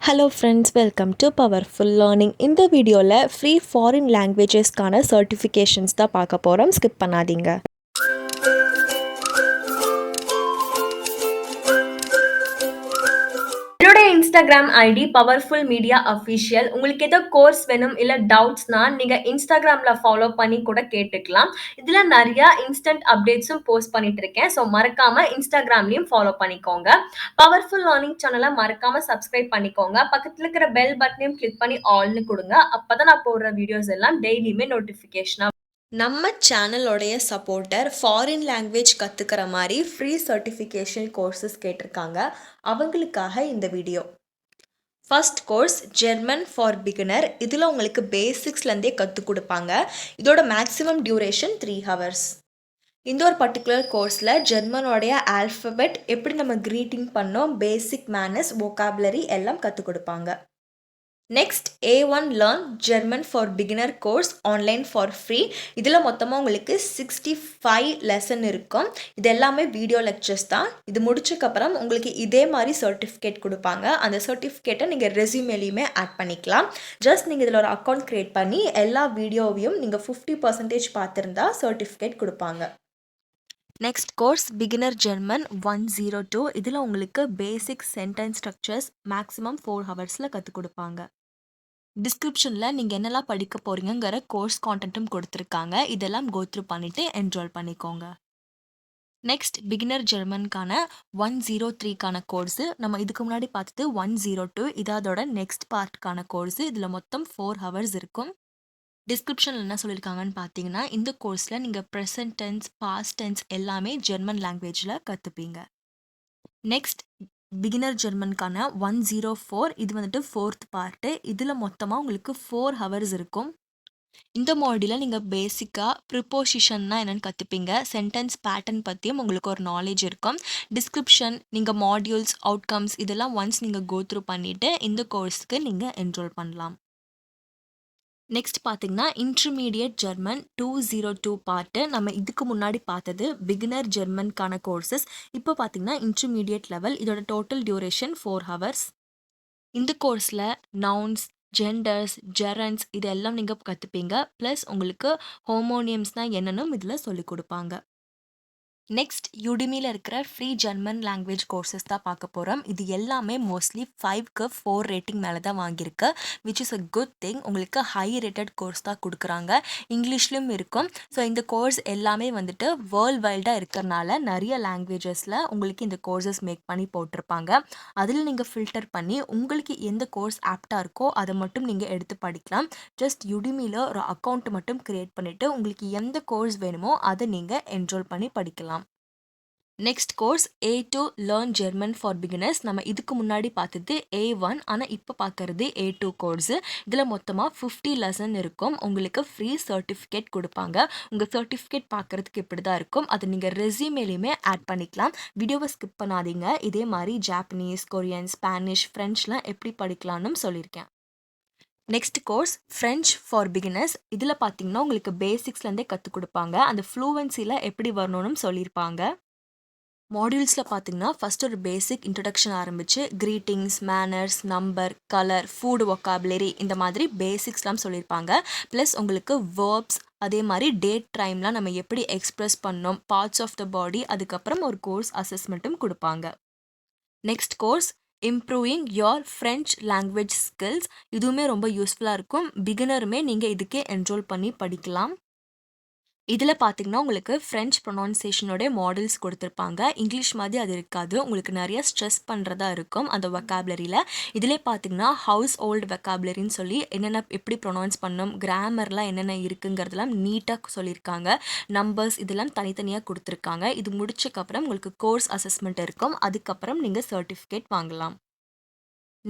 Hello friends, welcome to Powerful Learning. இந்த வீடியோவில் free foreign லாங்குவேஜஸ்க்கான certifications தான் பார்க்க போகிறோம். ஸ்கிப் பண்ணாதீங்க. என்னோட Instagram ID powerful media official. உங்களுக்கு ஏதோ கோர்ஸ் வேணும் இல்லை டவுட்ஸ்னா நீங்கள் இன்ஸ்டாகிராமில் ஃபாலோ பண்ணி கூட கேட்டுக்கலாம். இதில் நிறையா இன்ஸ்டன்ட் அப்டேட்ஸும் போஸ்ட் பண்ணிட்டு இருக்கேன். ஸோ மறக்காமல் இன்ஸ்டாகிராம்லையும் ஃபாலோ பண்ணிக்கோங்க. பவர்ஃபுல் லேர்னிங் சேனலை மறக்காமல் சப்ஸ்கிரைப் பண்ணிக்கோங்க. பக்கத்தில் இருக்கிற பெல் பட்டனையும் கிளிக் பண்ணி ஆல்னு கொடுங்க. அப்போ தான் நான் போடுற வீடியோஸ் எல்லாம் டெய்லியுமே நோட்டிஃபிகேஷனாக. நம்ம சேனலோடைய சப்போர்ட்டர் ஃபாரின் லாங்குவேஜ் கற்றுக்கிற மாதிரி ஃப்ரீ சர்டிஃபிகேஷன் கோர்சஸ் கேட்டிருக்காங்க. அவங்களுக்காக இந்த video. First course German for beginner. இதில் உங்களுக்கு பேசிக்ஸ்லேருந்தே கற்றுக் கொடுப்பாங்க. இதோட மேக்ஸிமம் டியூரேஷன் 3 hours. இந்த ஒரு பர்டிகுலர் கோர்ஸில் ஜெர்மனோடைய ஆல்ஃபபெட், எப்படி நம்ம க்ரீட்டிங் பண்ணோம், பேசிக் மேனர்ஸ், vocabulary எல்லாம் கற்றுக் கொடுப்பாங்க. Next A1 learn German for beginner course online for free. இதில் மொத்தமாக உங்களுக்கு 65 லெசன் இருக்கும். இது எல்லாமே வீடியோ லெக்சர்ஸ் தான். இது முடிச்சக்கப்புறம் உங்களுக்கு இதே மாதிரி சர்டிஃபிகேட் கொடுப்பாங்க. அந்த சர்டிஃபிகேட்டை நீங்கள் ரெஸ்யூமேலையுமே ஆட் பண்ணிக்கலாம். ஜஸ்ட் நீங்கள் இதில் ஒரு அக்கௌண்ட் க்ரியேட் பண்ணி எல்லா வீடியோவையும் நீங்கள் 50% பார்த்துருந்தா சர்டிஃபிகேட் கொடுப்பாங்க. Next course beginner German 102. இதில் உங்களுக்கு பேசிக் சென்டென்ஸ் ஸ்ட்ரக்சர்ஸ் மேக்ஸிமம் 4 ஹவர்ஸில் கற்றுக் கொடுப்பாங்க. டிஸ்கிரிப்ஷனில் நீங்கள் என்னெல்லாம் படிக்க போகிறீங்கிற கோர்ஸ் கான்டென்ட்டும் கொடுத்துருக்காங்க. இதெல்லாம் கோத்ரூ பண்ணிவிட்டு என்ரோல் பண்ணிக்கோங்க. நெக்ஸ்ட் பிகினர் ஜெர்மனுக்கான 103க்கான கோர்ஸு. நம்ம இதுக்கு முன்னாடி பார்த்தது 102. இதோட நெக்ஸ்ட் பார்ட்டுக்கான கோர்ஸு. இதில் மொத்தம் 4 ஹவர்ஸ் இருக்கும். டிஸ்கிரிப்ஷனில் என்ன சொல்லியிருக்காங்கன்னு பார்த்தீங்கன்னா, இந்த கோர்ஸில் நீங்கள் ப்ரெசன்ட் டென்ஸ், பாஸ்ட் டென்ஸ் எல்லாமே ஜெர்மன் லாங்குவேஜில் கற்றுப்பீங்க. Next beginner ஜெர்மனுக்கான 104. இது வந்துட்டு 4th பார்ட்டு. இதில் மொத்தமாக உங்களுக்கு 4 ஹவர்ஸ் இருக்கும். இந்த மாடியில் நீங்கள் பேசிக்காக ப்ரிப்போசிஷன்னா என்னென்னு கற்றுப்பீங்க. சென்டென்ஸ் பேட்டர்ன் பற்றியும் உங்களுக்கு ஒரு நாலேஜ் இருக்கும். டிஸ்கிரிப்ஷன், நீங்கள் மாடியூல்ஸ், அவுட்கம்ஸ் இதெல்லாம் ஒன்ஸ் நீங்கள் கோத்ரூ பண்ணிவிட்டு இந்த கோர்ஸ்க்கு நீங்கள் என்ரோல் பண்ணலாம். நெக்ஸ்ட் பார்த்தீங்கன்னா இன்டர்மீடியட் ஜெர்மன் 202 பார்ட்டு. நம்ம இதுக்கு முன்னாடி பார்த்தது பிகினர் ஜெர்மனுக்கான கோர்சஸ். இப்போ பார்த்தீங்கன்னா இன்டர்மீடியட் லெவல். இதோட டோட்டல் டியூரேஷன் 4 ஹவர்ஸ். இந்த கோர்ஸில் நவுன்ஸ், ஜெண்டர்ஸ், ஜெரன்ஸ் இதெல்லாம் நீங்கள் கற்றுப்பீங்க. ப்ளஸ் உங்களுக்கு ஹோமோனியம்ஸ்னால் என்னென்னு இதில் சொல்லிக் கொடுப்பாங்க. நெக்ஸ்ட் யுடிமியில் இருக்கிற ஃப்ரீ ஜெர்மன் லாங்குவேஜ் கோர்சஸ் தான் பார்க்க போகிறோம். இது எல்லாமே மோஸ்ட்லி 5க்கு 4 ரேட்டிங் மேலே தான் வாங்கியிருக்கு. Which is a good thing. உங்களுக்கு ஹை ரேட்டட் கோர்ஸ் தான் கொடுக்குறாங்க. இங்கிலீஷ்லையும் இருக்கும். ஸோ இந்த கோர்ஸ் எல்லாமே வந்துட்டு வேர்ல்ட் வைல்டாக இருக்கிறனால நிறைய லாங்குவேஜஸில் உங்களுக்கு இந்த கோர்சஸ் மேக் பண்ணி போட்டிருப்பாங்க. அதில் நீங்கள் ஃபில்டர் பண்ணி உங்களுக்கு எந்த கோர்ஸ் ஆப்டாக இருக்கோ அதை மட்டும் நீங்கள் எடுத்து படிக்கலாம். ஜஸ்ட் யுடிமியில் ஒரு அக்கௌண்ட் மட்டும் க்ரியேட் பண்ணிவிட்டு உங்களுக்கு எந்த கோர்ஸ் வேணுமோ அதை நீங்கள் என்ரோல் பண்ணி படிக்கலாம். Next course A2 learn German for beginners. நம்ம இதுக்கு முன்னாடி பார்த்தது A1, ஆனால் இப்போ பார்க்கறது A2 கோர்ஸு. இதில் மொத்தமாக 50 லெசன் இருக்கும். உங்களுக்கு ஃப்ரீ சர்டிஃபிகேட் கொடுப்பாங்க. உங்கள் சர்டிஃபிகேட் பார்க்குறதுக்கு இப்படி தான் இருக்கும். அதை நீங்கள் ரெஸ்யூமேலையுமே ஆட் பண்ணிக்கலாம். வீடியோவை ஸ்கிப் பண்ணாதீங்க. இதே மாதிரி ஜாப்பனீஸ், கொரியன், ஸ்பானிஷ், ஃப்ரெஞ்ச்லாம் எப்படி படிக்கலாம்னு சொல்லியிருக்கேன். Next course French for beginners. இதில் பார்த்தீங்கன்னா உங்களுக்கு பேசிக்ஸ்லேருந்தே கற்றுக் கொடுப்பாங்க. அந்த ஃப்ளூவன்சியில் எப்படி வரணும்னு சொல்லியிருப்பாங்க. மாடியூல்ஸில் பார்த்தீங்கன்னா ஃபஸ்ட் ஒரு பேசிக் இன்ட்ரடக்ஷன் ஆரம்பித்து greetings, manners, number, colour, food, vocabulary இந்த மாதிரி பேசிக்ஸ்லாம் சொல்லியிருப்பாங்க. ப்ளஸ் உங்களுக்கு வேர்ப்ஸ், அதே மாதிரி டேட் டைம்லாம் நம்ம எப்படி எக்ஸ்ப்ரெஸ் பண்ணோம், பார்ட்ஸ் ஆஃப் த பாடி, அதுக்கப்புறம் ஒரு கோர்ஸ் அசஸ்மெண்ட்டும் கொடுப்பாங்க. Next course improving your French language skills. இதுவுமே ரொம்ப யூஸ்ஃபுல்லாக இருக்கும். பிகினருமே நீங்கள் இதுக்கே என்ரோல் பண்ணி படிக்கலாம். இதில் பார்த்தீங்கன்னா உங்களுக்கு ஃப்ரெஞ்ச் ப்ரொனவுன்சியேஷனோடைய மாடல்ஸ் கொடுத்துருப்பாங்க. இங்கிலீஷ் மாதிரி அது இருக்காது. உங்களுக்கு நிறைய ஸ்ட்ரெஸ் பண்ணுறதா இருக்கும் அந்த வெக்காபுலரியில். இதிலே பார்த்தீங்கன்னா ஹவுஸ் ஹோல்டு வெக்காபுலரின்னு சொல்லி என்னென்ன எப்படி ப்ரொனவுன்ஸ் பண்ணணும், கிராமர்லாம் என்னென்ன இருக்குங்கிறதெல்லாம் நீட்டாக சொல்லியிருக்காங்க. நம்பர்ஸ் இதெல்லாம் தனித்தனியாக கொடுத்துருக்காங்க. இது முடிச்சக்கப்புறம் உங்களுக்கு கோர்ஸ் அசஸ்மெண்ட் இருக்கும். அதுக்கப்புறம் நீங்கள் சர்டிஃபிகேட் வாங்கலாம்.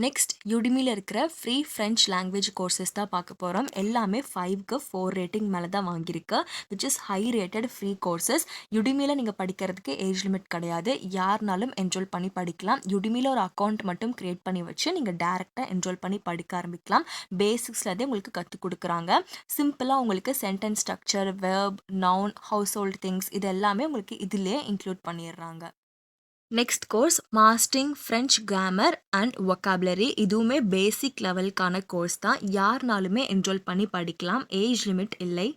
நெக்ஸ்ட் யுடிமியில் இருக்கிற ஃப்ரீ ஃப்ரெஞ்ச் லாங்குவேஜ் கோர்சஸ் தான் பார்க்க போகிறோம். எல்லாமே 5க்கு 4 ரேட்டிங் மேலே தான் வாங்கியிருக்கு. Which is high rated free courses. யுடிமியில் நீங்கள் படிக்கிறதுக்கு ஏஜ் லிமிட் கிடையாது. யாருனாலும் என்ரோல் பண்ணி படிக்கலாம். யுடிமியில் ஒரு அக்கௌண்ட் மட்டும் க்ரியேட் பண்ணி வச்சு நீங்கள் டேரெக்டாக என்ரோல் பண்ணி படிக்க ஆரம்பிக்கலாம். பேசிக்ஸ்லேருந்தே உங்களுக்கு கற்றுக் கொடுக்குறாங்க. சிம்பிளாக உங்களுக்கு sentence structure, verb, noun, house hold things இது எல்லாமே உங்களுக்கு இதிலே இன்க்ளூட் பண்ணிடுறாங்க. Next course mastering French grammar and vocabulary. இதுவுமே பேசிக் லெவலுக்கான கோர்ஸ் தான். யாருனாலுமே என்ரோல் பண்ணி படிக்கலாம். ஏஜ் லிமிட் இல்லை.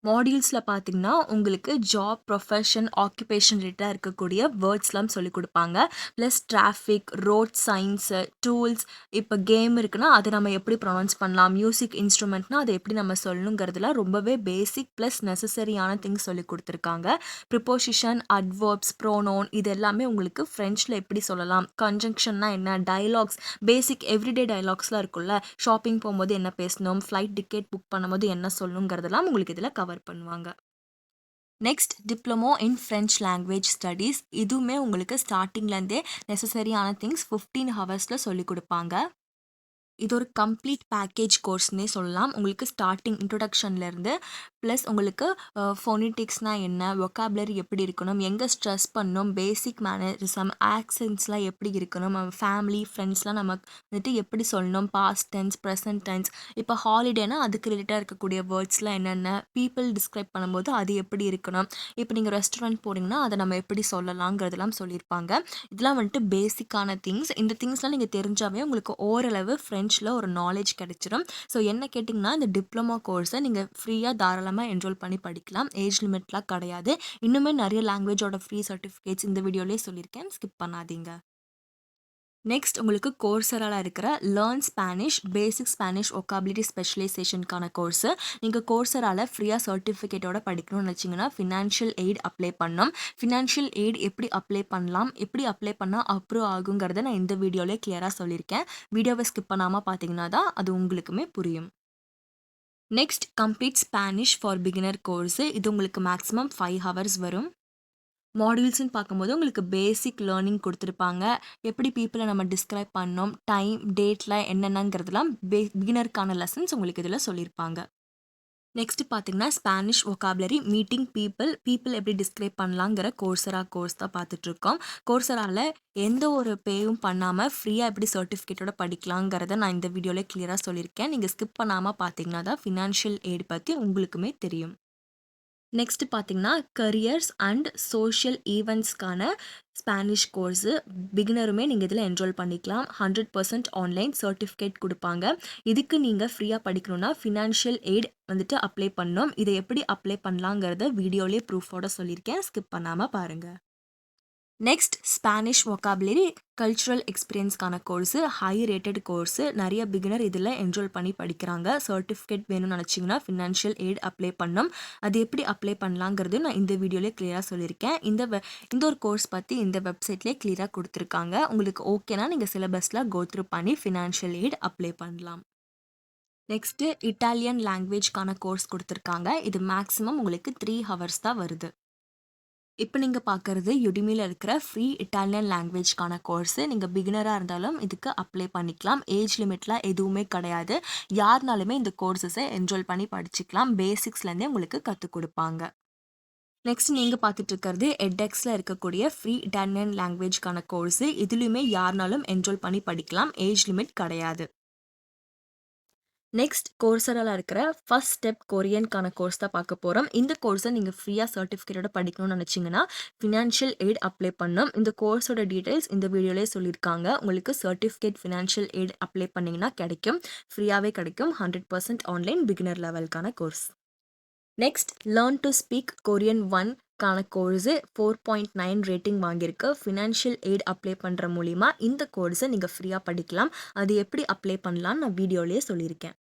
மாடியூல்ஸில் பார்த்தீங்கன்னா உங்களுக்கு ஜாப், ப்ரொஃபஷன், ஆக்குபேஷன் ரிலேட்டடாக இருக்கக்கூடிய வேர்ட்ஸ்லாம் சொல்லிக் கொடுப்பாங்க. Plus traffic, road science, tools, இப்போ கேம் இருக்குன்னா அதை நம்ம எப்படி ப்ரொனவுன்ஸ் பண்ணலாம், மியூசிக் இன்ஸ்ட்ருமெண்ட்னா அதை எப்படி நம்ம சொல்லணுங்கிறதுலாம் ரொம்பவே பேசிக் ப்ளஸ் நெசசரியான திங்ஸ் சொல்லி கொடுத்துருக்காங்க. ப்ரிப்போசிஷன், அட்வர்ப்ஸ், ப்ரோனோன் இது எல்லாமே உங்களுக்கு ஃப்ரெஞ்சில் எப்படி சொல்லலாம், கன்ஜங்ஷன்னா என்ன, டயலாக்ஸ், பேசிக் எவ்ரிடே டயலாக்ஸ்லாம் இருக்குல்ல, ஷாப்பிங் போகும்போது என்ன பேசணும், ஃப்ளைட் டிக்கெட் புக் பண்ணும்போது என்ன சொல்லணுங்கிறதெல்லாம் உங்களுக்கு இதில் கவர் பண்ணுவாங்க. நெக்ஸ்ட் டிப்ளமோ இன் ஃப்ரெஞ்ச் லாங்குவேஜ் ஸ்டடீஸ். இதுவுமே உங்களுக்கு ஸ்டார்டிங்லேருந்தே நெசசரியான திங்ஸ் 15 ஹவர்ஸில் சொல்லிக் கொடுப்பாங்க. இது ஒரு கம்ப்ளீட் பேக்கேஜ் கோர்ஸ்னே சொல்லலாம். உங்களுக்கு ஸ்டார்டிங் இன்ட்ரொடக்ஷன்லேருந்து ப்ளஸ் உங்களுக்கு ஃபோனிட்டிக்ஸ்னால் என்ன, வொக்காபுலரி எப்படி இருக்கணும், எங்கே ஸ்ட்ரெஸ் பண்ணணும், பேசிக் மேனரிசம், ஆக்சென்ட்ஸ்லாம் எப்படி இருக்கணும், நம்ம ஃபேமிலி ஃப்ரெண்ட்ஸ்லாம் நமக்கு வந்துட்டு எப்படி சொல்லணும், பாஸ்ட் டென்ஸ், ப்ரெசன்ட் டென்ஸ், இப்போ ஹாலிடேனா அதுக்கு ரிலேட்டாக இருக்கக்கூடிய வேர்ட்ஸ்லாம் என்னென்ன, பீப்புள் டிஸ்கிரைப் பண்ணும்போது அது எப்படி இருக்கணும், இப்போ நீங்கள் ரெஸ்டாரண்ட் போகிறீங்கன்னா அதை நம்ம எப்படி சொல்லலாங்கிறதெல்லாம் சொல்லியிருப்பாங்க. இதெல்லாம் வந்துட்டு பேசிக்கான திங்ஸ். இந்த திங்ஸ்லாம் நீங்கள் தெரிஞ்சாவே உங்களுக்கு ஓரளவு ஃப்ரெஞ்சில் ஒரு நாலேஜ் கிடைச்சிடும். ஸோ என்ன கேட்டிங்கன்னா இந்த டிப்ளமோ கோர்ஸை நீங்கள் ஃப்ரீயாக தாராளமாக என்ரோல் பண்ணி படிக்கலாம். ஏஜ் லிமிட்லாம் கிடையாது. இன்னுமே நிறைய லாங்குவேஜோட ஃப்ரீ சர்டிஃபிகேட்ஸ் இந்த வீடியோலேயே சொல்லியிருக்கேன், ஸ்கிப் பண்ணாதீங்க. நெக்ஸ்ட் உங்களுக்கு கோர்சரால இருக்கிற லேர்ன் ஸ்பானிஷ் பேசிக் ஸ்பானிஷ் ஒக்காபிலிட்டி ஸ்பெஷலைசேஷனுக்கான கோர்ஸு. நீங்கள் கோர்சரால ஃப்ரீயாக சர்டிஃபிகேட்டோட படிக்கணும்னு நினச்சிங்கன்னா ஃபினான்ஷியல் எய்ட் அப்ளை பண்ணணும். ஃபினான்ஷியல் எய்ட் எப்படி அப்ளை பண்ணலாம், எப்படி அப்ளை பண்ணால் அப்ரூவ் ஆகுங்கிறத நான் இந்த வீடியோவிலே கிளியராக சொல்லியிருக்கேன். வீடியோவை ஸ்கிப் பண்ணாமல் பார்த்தீங்கன்னா தான் அது உங்களுக்குமே புரியும். Next complete Spanish for beginner course. இது உங்களுக்கு மேக்ஸிமம் 5 ஹவர்ஸ் வரும். மாடியூல்ஸ்ன்னு பார்க்கும்போது உங்களுக்கு பேசிக் லேர்னிங் கொடுத்துருப்பாங்க. எப்படி பீப்புளை நம்ம டிஸ்கிரைப் பண்ணோம், டைம், டேட்லாம் என்னென்னங்கிறதுலாம் பிகினருக்கான லெசன்ஸ் உங்களுக்கு இதில் சொல்லியிருப்பாங்க. நெக்ஸ்ட் பார்த்தீங்கன்னா ஸ்பானிஷ் ஒகாபுலரி மீட்டிங் பீப்புள் எப்படி டிஸ்கிரைப் பண்ணலாங்கிற கோர்ஸ் தான் பார்த்துட்ருக்கோம். கோர்சரால எந்த ஒரு பேயும் பண்ணாமல் ஃப்ரீயாக எப்படி சர்டிஃபிகேட்டோட படிக்கலாங்கிறத நான் இந்த வீடியோவில் கிளியராக சொல்லியிருக்கேன். நீங்கள் ஸ்கிப் பண்ணாமல் பார்த்தீங்கன்னா தான் ஃபினான்ஷியல் எய்ட் பற்றி உங்களுக்குமே தெரியும். நெக்ஸ்ட் பார்த்தீங்கன்னா கரியர்ஸ் அண்ட் சோஷியல் ஈவெண்ட்ஸ்க்கான ஸ்பானிஷ் கோர்ஸு. பிகினருமே நீங்கள் இதில் என்ரோல் பண்ணிக்கலாம். 100% ஆன்லைன் சர்டிஃபிகேட் கொடுப்பாங்க. இதுக்கு நீங்கள் ஃப்ரீயாக படிக்கணும்னா ஃபினான்ஷியல் எய்ட் வந்துட்டு அப்ளை பண்ணணும். இதை எப்படி அப்ளை பண்ணலாங்கிறத வீடியோலேயே ப்ரூஃபோட சொல்லியிருக்கேன், ஸ்கிப் பண்ணாமல் பாருங்கள். நெக்ஸ்ட் ஸ்பானிஷ் வொக்காபுலரி கல்ச்சுரல் எக்ஸ்பீரியன்ஸ்க்கான கோர்ஸு. High rated course. நிறைய பிகினர் இதில் என்ரோல் பண்ணி படிக்கிறாங்க. சர்டிஃபிகேட் வேணும்னு நினச்சிங்கன்னா ஃபினான்ஷியல் எய்ட் அப்ளை பண்ணணும். அது எப்படி அப்ளை பண்ணலாங்கிறது நான் இந்த வீடியோலேயே கிளியராக சொல்லியிருக்கேன். இந்த ஒரு கோர்ஸ் பற்றி இந்த வெப்சைட்லேயே கிளியராக கொடுத்துருக்காங்க. உங்களுக்கு ஓகேனா நீங்கள் சிலபஸில் கோத்ரூ பண்ணி ஃபினான்ஷியல் எய்ட் அப்ளை பண்ணலாம். நெக்ஸ்ட்டு இட்டாலியன் லாங்குவேஜ்க்கான கோர்ஸ் கொடுத்துருக்காங்க. இது மேக்ஸிமம் உங்களுக்கு 3 ஹவர்ஸ் தான் வருது. இப்போ நீங்கள் பார்க்குறது யுடிமியில் இருக்கிற ஃப்ரீ இட்டாலியன் லாங்குவேஜ்க்கான கோர்ஸு. நீங்கள் பிகினராக இருந்தாலும் இதுக்கு அப்ளை பண்ணிக்கலாம். ஏஜ் லிமிட்லாம் எதுவுமே கிடையாது. யாருனாலுமே இந்த கோர்ஸஸை என்ரோல் பண்ணி படிச்சுக்கலாம். பேசிக்ஸ்லேருந்தே உங்களுக்கு கற்றுக் கொடுப்பாங்க. நெக்ஸ்ட் நீங்கள் பார்த்துட்டு இருக்கிறது எட்எக்ஸில் இருக்கக்கூடிய ஃப்ரீ இட்டாலியன் லாங்குவேஜ்க்கான கோர்ஸு. இதுலேயுமே யாருனாலும் என்ரோல் பண்ணி படிக்கலாம். ஏஜ் லிமிட் கிடையாது. நெக்ஸ்ட் கோர்சரால இருக்கிற ஃபர்ஸ்ட் ஸ்டெப் கொரியனுக்கான கோர்ஸ் தான் பார்க்க போகிறோம். இந்த கோர்ஸை நீங்கள் ஃப்ரீயாக சர்டிஃபிகேட்டோட படிக்கணும்னு நினச்சிங்கன்னா ஃபினான்ஷியல் எய்ட் அப்ளை பண்ணணும். இந்த கோர்ஸோட டீட்டெயில்ஸ் இந்த வீடியோலேயே சொல்லியிருக்காங்க. உங்களுக்கு சர்டிஃபிகேட் ஃபினான்ஷியல் எய்ட் அப்ளை பண்ணிங்கன்னா கிடைக்கும். ஃப்ரீயாகவே கிடைக்கும். 100% ஆன்லைன் பிகினர் லெவலுக்கான course. Next learn to speak Korean 1 கான கோர்ஸு 4.9 ரேட்டிங் வாங்கியிருக்கு. ஃபினான்ஷியல் எய்ட் அப்ளை பண்ணுற மூலிமா இந்த கோர்ஸை நீங்கள் ஃப்ரீயாக படிக்கலாம். அது எப்படி அப்ளை பண்ணலான்னு நான் வீடியோலேயே சொல்லியிருக்கேன்.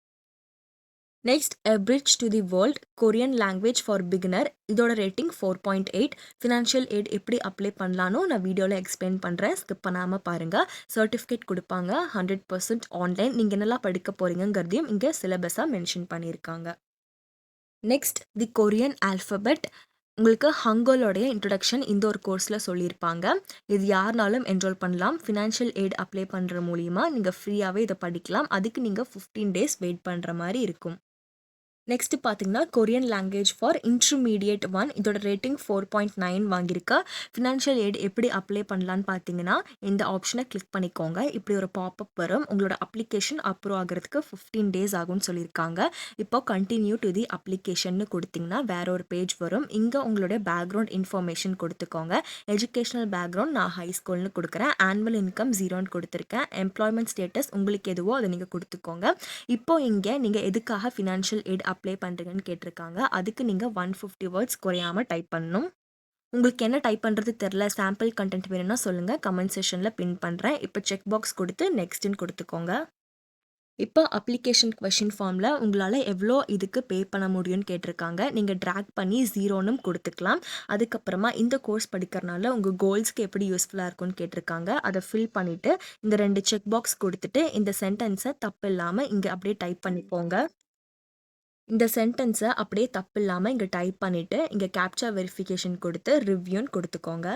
Next a bridge to the world Korean language for beginner. இதோட ரேட்டிங் 4.8. ஃபினான்ஷியல் எய்ட் எப்படி அப்ளை பண்ணலான்னு நான் வீடியோவில் எக்ஸ்பிளைன் பண்ணுறேன், ஸ்கிப் பண்ணாமல் பாருங்கள். சர்டிஃபிகேட் கொடுப்பாங்க. 100% ஆன்லைன். நீங்கள் என்னெல்லாம் படிக்க போகிறீங்கிறதையும் இங்கே சிலபஸாக மென்ஷன் பண்ணியிருக்காங்க. நெக்ஸ்ட் தி கொரியன் ஆல்ஃபபெட். உங்களுக்கு ஹங்கோலோடைய இன்ட்ரொடக்ஷன் இந்த ஒரு கோர்ஸில் சொல்லியிருப்பாங்க. இது யாருனாலும் என்ரோல் பண்ணலாம். ஃபினான்ஷியல் எய்ட் அப்ளை பண்ணுற மூலிமா நீங்கள் ஃப்ரீயாகவே இதை படிக்கலாம். அதுக்கு நீங்கள் 15 டேஸ் வெயிட் பண்ணுற மாதிரி இருக்கும். நெக்ஸ்ட்டு பார்த்தீங்கன்னா கொரியன் லாங்குவேஜ் ஃபார் இன்டர்மீடியேட் 1 இதோட ரேட்டிங் 4.9 வாங்கியிருக்கா. ஃபினான்ஷியல் எய்ட் எப்படி அப்ளை பண்ணலான்னு பார்த்தீங்கன்னா இந்த ஆப்ஷனை கிளிக் பண்ணிக்கோங்க. இப்படி ஒரு பாப்அப் வரும். உங்களோட அப்ளிகேஷன் அப்ரூவ் ஆகிறதுக்கு 15 டேஸ் ஆகும்னு சொல்லியிருக்காங்க. இப்போ கண்டினியூ டு தி அப்ளிகேஷன்னு கொடுத்தீங்கன்னா வேற ஒரு பேஜ் வரும். இங்கே உங்களுடைய பேக்ரவுண்ட் இன்ஃபர்மேஷன் கொடுத்துக்கோங்க. எஜுகேஷனல் பேக்ரவுண்ட் நான் ஹை ஸ்கூல்னு கொடுக்குறேன். ஆனுவல் இன்கம் 0ன்னு கொடுத்துருக்கேன். எம்ப்ளாய்மெண்ட் ஸ்டேட்டஸ் உங்களுக்கு எதுவோ அதை நீங்கள் கொடுத்துக்கோங்க. இப்போ இங்கே நீங்கள் எதுக்காக ஃபினான்ஷியல் எய்ட் அப்ளை பண்ணுறீங்கன்னு கேட்டிருக்காங்க. அதுக்கு நீங்கள் 150 வேர்ட்ஸ் குறையாமல் டைப் பண்ணணும். உங்களுக்கு என்ன டைப் பண்ணுறது தெரில, சாம்பிள் கண்டென்ட் வேணும்னா சொல்லுங்கள், கமெண்ட் செஷனில் பின் பண்ணுறேன். இப்போ செக் பாக்ஸ் கொடுத்து நெக்ஸ்ட்டுன்னு கொடுத்துக்கோங்க. இப்போ அப்ளிகேஷன் கொஷின் ஃபார்மில் உங்களால் எவ்வளோ இதுக்கு பே பண்ண முடியும்னு கேட்டிருக்காங்க. நீங்கள் ட்ராக் பண்ணி 0ன்னு கொடுத்துக்கலாம். அதுக்கப்புறமா இந்த கோர்ஸ் படிக்கிறனால உங்கள் கோல்ஸ்க்கு எப்படி யூஸ்ஃபுல்லாக இருக்கும்னு கேட்டிருக்காங்க. அதை ஃபில் பண்ணிவிட்டு இந்த 2 செக் பாக்ஸ் கொடுத்துட்டு இந்த சென்டென்ஸை தப்பு இல்லாமல் இங்கே அப்படியே டைப் பண்ணிப்போங்க. இந்த சென்டென்ஸை அப்படியே தப்பு இல்லாமல் இங்கே டைப் பண்ணிவிட்டு இங்கே கேப்சா வெரிஃபிகேஷன் கொடுத்து ரிவ்யூன்னு கொடுத்துக்கோங்க.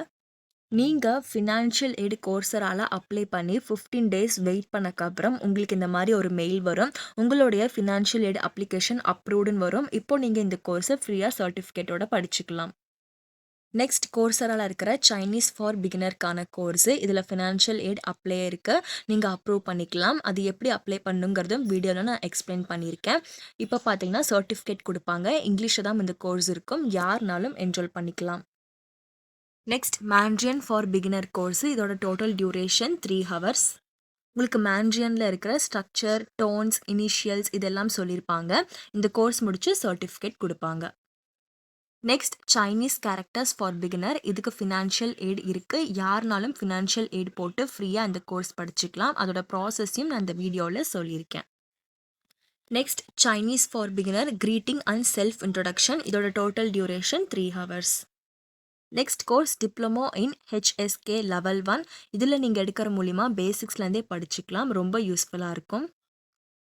நீங்கள் ஃபினான்ஷியல் எய்ட் கோர்ஸரால் அப்ளை பண்ணி 15 டேஸ் வெயிட் பண்ணக்கப்புறம் உங்களுக்கு இந்த மாதிரி ஒரு மெயில் வரும். உங்களுடைய ஃபினான்ஷியல் எய்ட் அப்ளிகேஷன் அப்ரூவ்டுன்னு வரும். இப்போ நீங்கள் இந்த கோர்ஸை ஃப்ரீயாக சர்டிஃபிகேட்டோட படிச்சுக்கலாம். நெக்ஸ்ட் கோர்ஸரால் இருக்கிற சைனீஸ் ஃபார் பிகினருக்கான கோர்ஸு. இதில் ஃபினான்ஷியல் எய்ட் அப்ளை இருக்குது. நீங்கள் அப்ரூவ் பண்ணிக்கலாம். அது எப்படி அப்ளை பண்ணுங்கிறதும் வீடியோவில் நான் எக்ஸ்பிளைன் பண்ணியிருக்கேன். இப்போ பார்த்தீங்கன்னா சர்டிஃபிகேட் கொடுப்பாங்க. இங்கிலீஷில் தான் இந்த கோர்ஸ் இருக்கும். யாருனாலும் என்ரோல் பண்ணிக்கலாம். Next Mandarin for beginner course. இதோட டோட்டல் டியூரேஷன் 3 ஹவர்ஸ். உங்களுக்கு மேண்ட்ரியனில் இருக்கிற ஸ்ட்ரக்சர், டோன்ஸ், இனிஷியல்ஸ் இதெல்லாம் சொல்லியிருப்பாங்க. இந்த கோர்ஸ் முடித்து சர்டிஃபிகேட் கொடுப்பாங்க. Next Chinese characters for beginner. இதுக்கு ஃபினான்ஷியல் எய்ட் இருக்குது. யாருனாலும் ஃபினான்ஷியல் எய்ட் போட்டு ஃப்ரீயாக இந்த கோர்ஸ் படிச்சுக்கலாம். அதோட ப்ராசஸையும் நான் இந்த வீடியோவில் சொல்லியிருக்கேன். Next Chinese for beginner greeting and self introduction. இதோட total duration 3 hours. Next course diploma in HSK level 1. இதில் நீங்கள் எடுக்கிற மூலிமா பேசிக்ஸ்லேருந்தே படிச்சுக்கலாம். ரொம்ப யூஸ்ஃபுல்லாக இருக்கும்.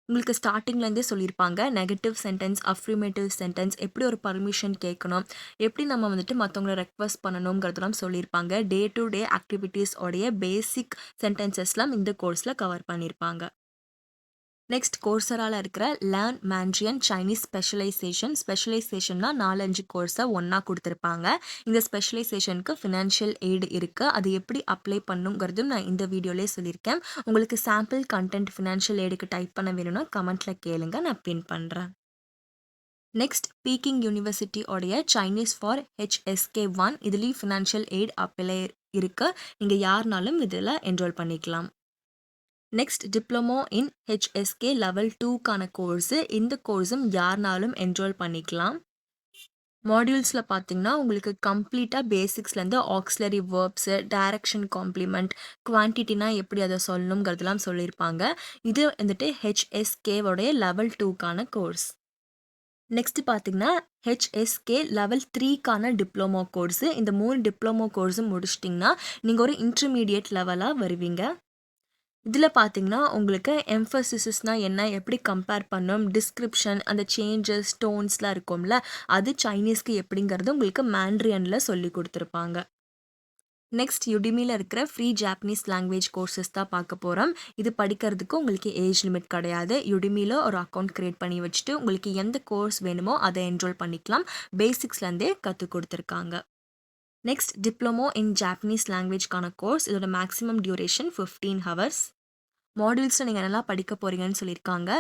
உங்களுக்கு ஸ்டார்டிங்லேருந்தே சொல்லியிருப்பாங்க நெகட்டிவ் சென்டென்ஸ், அஃப்ரிமேட்டிவ் சென்டென்ஸ், எப்படி ஒரு பர்மிஷன் கேட்கணும், எப்படி நம்ம வந்துட்டு மற்றவங்கள ரெக்வஸ்ட் பண்ணணுங்கிறதெல்லாம் சொல்லியிருப்பாங்க. டே டு டே ஆக்டிவிட்டீஸ் உடைய பேசிக் சென்டென்சஸ்லாம் இந்த கோர்ஸில் கவர் பண்ணியிருப்பாங்க. நெக்ஸ்ட் கோர்ஸரால் இருக்கிற லேர்ன் மேண்ட்ரியன் சைனீஸ் ஸ்பெஷலைசேஷன்னா 4-5 கோர்ஸை ஒன்றா கொடுத்துருப்பாங்க. இந்த ஸ்பெஷலைசேஷனுக்கு ஃபினான்ஷியல் எய்ட் இருக்குது. அது எப்படி அப்ளை பண்ணுங்கிறதும் நான் இந்த வீடியோலேயே சொல்லியிருக்கேன். உங்களுக்கு சாம்பிள் கண்டென்ட் ஃபினான்ஷியல் எய்டுக்கு டைப் பண்ண வேணும்னா கமெண்ட்டில் கேளுங்க, நான் பின் பண்ணுறேன். நெக்ஸ்ட் பீக்கிங் யூனிவர்சிட்டி உடைய சைனீஸ் ஃபார் HSK 1. இதுலேயும் ஃபினான்ஷியல் எய்ட் அப்ளை இருக்குது. நீங்கள் யாருனாலும் இதில் என்ரோல் பண்ணிக்கலாம். Next diploma in HSK level 2க்கான கோர்ஸு. இந்த கோர்ஸும் யாருனாலும் என்ரோல் பண்ணிக்கலாம். மாடியூல்ஸில் பார்த்தீங்கன்னா உங்களுக்கு கம்ப்ளீட்டாக பேசிக்ஸ்லேருந்து ஆக்ஸிலரி வேர்ப்ஸு, டைரக்ஷன் காம்ப்ளிமெண்ட், குவான்டிட்டினா எப்படி அதை சொல்லணுங்கிறதுலாம் சொல்லியிருப்பாங்க. இது வந்துட்டு HSKவோடைய லெவல் 2க்கான கோர்ஸ். நெக்ஸ்ட் பார்த்தீங்கன்னா HSK லெவல் 3க்கான டிப்ளமோ கோர்ஸு. இந்த 3 டிப்ளமோ கோர்ஸும் முடிச்சிட்டிங்கன்னா நீங்கள் ஒரு இன்டர்மீடியட் லெவலாக வருவீங்க. இதில் பார்த்தீங்கன்னா உங்களுக்கு எம்ஃபசிஸஸ்னால் என்ன, எப்படி கம்பேர் பண்ணணும், டிஸ்கிரிப்ஷன், அந்த சேஞ்சஸ், டோன்ஸ்லாம் இருக்கும்ல, அது சைனீஸ்க்கு எப்படிங்கிறது உங்களுக்கு மேண்ட்ரியனில் சொல்லி கொடுத்துருப்பாங்க. நெக்ஸ்ட் யுடிமியில் இருக்கிற ஃப்ரீ ஜாப்பனீஸ் லாங்குவேஜ் கோர்சஸ் தான் பார்க்க போகிறோம். இது படிக்கிறதுக்கு உங்களுக்கு ஏஜ் லிமிட் கிடையாது. யுடிமியில் ஒரு அக்கௌண்ட் க்ரியேட் பண்ணி வச்சுட்டு உங்களுக்கு எந்த கோர்ஸ் வேணுமோ அதை என்ரோல் பண்ணிக்கலாம். பேசிக்ஸ்லேருந்தே கற்றுக் கொடுத்துருக்காங்க. நெக்ஸ்ட் டிப்ளமோ இன் ஜாப்பனீஸ் லாங்குவேஜ்க்கான கோர்ஸ். இதோட மேக்ஸிமம் டியூரேஷன் 15 ஹவர்ஸ். மாடியூல்ஸில் நீங்கள் நல்லா படிக்க போகிறீங்கன்னு சொல்லியிருக்காங்க.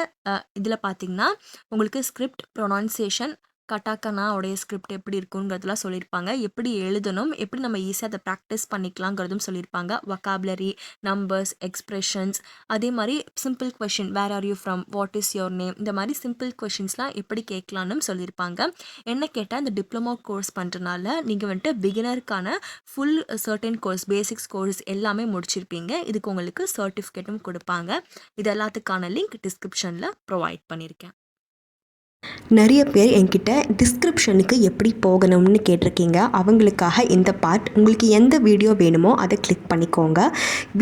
இதில் பார்த்தீங்கன்னா உங்களுக்கு ஸ்கிரிப்ட், ப்ரொனன்சியேஷன், கட்டாக்கனா உடைய ஸ்கிரிப்ட் எப்படி இருக்குங்கிறதுலாம் சொல்லியிருப்பாங்க. எப்படி எழுதணும், எப்படி நம்ம ஈஸியாக அதை ப்ராக்டிஸ் பண்ணிக்கலாங்கிறதும் சொல்லியிருப்பாங்க. வொக்காபுலரி, நம்பர்ஸ், எக்ஸ்ப்ரெஷன்ஸ், அதே மாதிரி simple question, where are you from, what is your name, இந்த மாதிரி சிம்பிள் கொஷின்ஸ்லாம் எப்படி கேட்கலான்னு சொல்லியிருப்பாங்க. என்ன கேட்டால் இந்த டிப்ளமோ கோர்ஸ் பண்ணுறதுனால நீங்கள் வந்துட்டு பிகினருக்கான ஃபுல் சர்டன் கோர்ஸ், பேசிக்ஸ் கோர்ஸ் எல்லாமே முடிச்சிருப்பீங்க. இதுக்கு உங்களுக்கு சர்டிஃபிகேட்டும் கொடுப்பாங்க. இது எல்லாத்துக்கான லிங்க் டிஸ்கிரிப்ஷனில் ப்ரொவைட் பண்ணியிருக்கேன். நிறைய பேர் என்கிட்ட டிஸ்கிரிப்ஷனுக்கு எப்படி போகணும்னு கேட்டிருக்கீங்க. அவங்களுக்காக இந்த பார்ட். உங்களுக்கு எந்த வீடியோ வேணுமோ அதை கிளிக் பண்ணிக்கோங்க.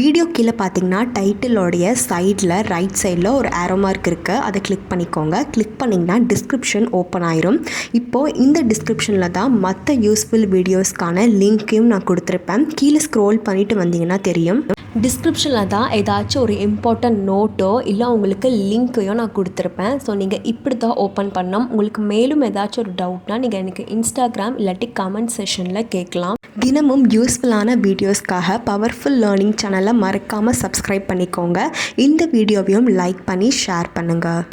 வீடியோ கீழே பார்த்தீங்கன்னா டைட்டிலோடைய சைடில் ரைட் சைடில் ஒரு ஆரோ மார்க் இருக்குது. அதை கிளிக் பண்ணிக்கோங்க. கிளிக் பண்ணிங்கன்னா டிஸ்கிரிப்ஷன் ஓப்பன் ஆயிரும். இப்போது இந்த டிஸ்கிரிப்ஷனில் தான் மற்ற யூஸ்ஃபுல் வீடியோஸ்க்கான லிங்க்கையும் நான் கொடுத்துருப்பேன். கீழே ஸ்க்ரோல் பண்ணிவிட்டு வந்தீங்கன்னா தெரியும். டிஸ்கிரிப்ஷனில் தான் ஏதாச்சும் ஒரு இம்பார்ட்டன்ட் நோட்டோ இல்லை உங்களுக்கு லிங்க்கையோ நான் கொடுத்துருப்பேன். ஸோ நீங்கள் இப்படி தான் ஓப்பன் பண்ணணும். உங்களுக்கு மேலும் ஏதாச்சும் ஒரு டவுட்னால் நீங்கள் எனக்கு இன்ஸ்டாகிராம் இல்லாட்டி கமெண்ட் செஷனில் கேட்கலாம். தினமும் யூஸ்ஃபுல்லான வீடியோஸ்க்காக பவர்ஃபுல் லேர்னிங் சேனலை மறக்காமல் சப்ஸ்கிரைப் பண்ணிக்கோங்க. இந்த வீடியோவையும் லைக் பண்ணி ஷேர் பண்ணுங்கள்.